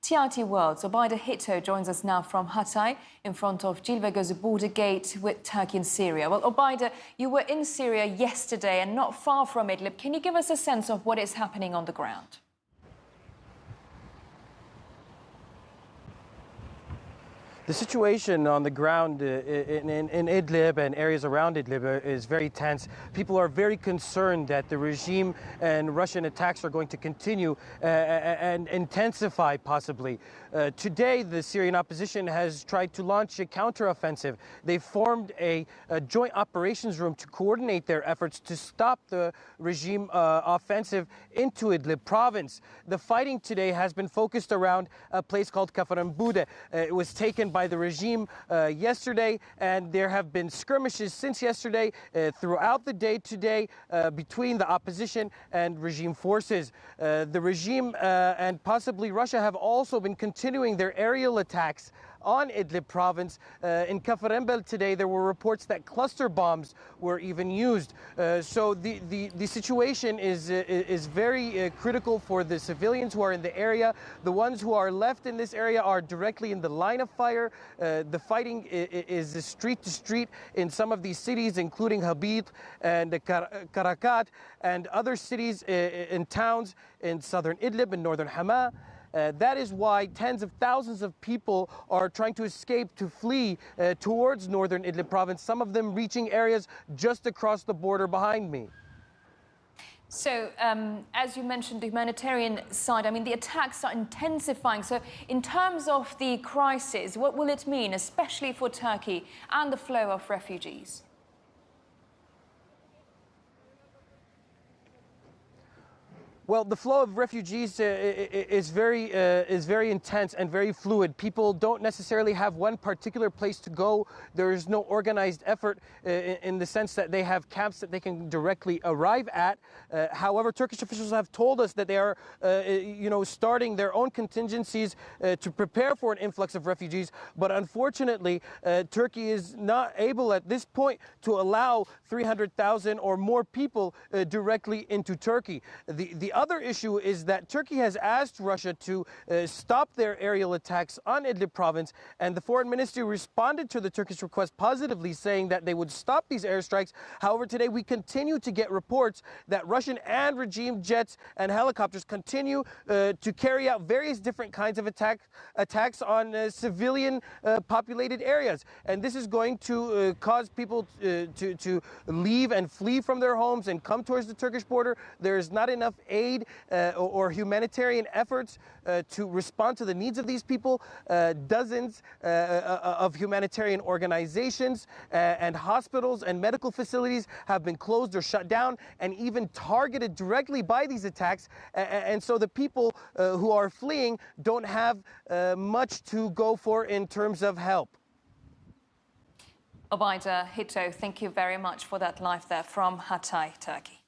TRT World. So Obaida Hito joins us now from Hatay in front of Cilvegözü border gate with Turkey and Syria. Well, Obaida, you were in Syria yesterday and not far from Idlib. Can you give us a sense of what is happening on the ground? The situation on the ground in Idlib and areas around Idlib is very tense. People are very concerned that the regime and Russian attacks are going to continue and intensify possibly. Today, the Syrian opposition has tried to launch a counteroffensive. They formed a joint operations room to coordinate their efforts to stop the regime offensive into Idlib province. The fighting today has been focused around a place called Kafarambude. It was taken by the regime yesterday, and there have been skirmishes since yesterday throughout the day today between the opposition and regime forces. The regime and possibly Russia have also been continuing their aerial attacks on Idlib province. In Kafarembel today, there were reports that cluster bombs were even used. So the situation is very critical for the civilians who are in the area. The ones who are left in this area are directly in the line of fire. The fighting is street to street in some of these cities, including Habib and Karakat and other cities and towns in southern Idlib and northern Hama. That is why tens of thousands of people are trying to escape, to flee towards northern Idlib province, some of them reaching areas just across the border behind me. So, as you mentioned, the humanitarian side, I mean, the attacks are intensifying. So, in terms of the crisis, what will it mean, especially for Turkey and the flow of refugees? Well, the flow of refugees is very intense and very fluid. People don't necessarily have one particular place to go. There is no organized effort in the sense that they have camps that they can directly arrive at. However, Turkish officials have told us that they are, starting their own contingencies to prepare for an influx of refugees. But unfortunately, Turkey is not able at this point to allow 300,000 or more people directly into Turkey. The other issue is that Turkey has asked Russia to stop their aerial attacks on Idlib province, and the foreign ministry responded to the Turkish request positively, saying that they would stop these airstrikes. However, today we continue to get reports that Russian and regime jets and helicopters continue to carry out various different kinds of attacks on civilian populated areas, and this is going to cause people to leave and flee from their homes and come towards the Turkish border. There is not enough aid or humanitarian efforts to respond to the needs of these people. Dozens of humanitarian organizations and hospitals and medical facilities have been closed or shut down and even targeted directly by these attacks. And so the people who are fleeing don't have much to go for in terms of help. Obaida Hito, thank you very much for that live there from Hatay, Turkey.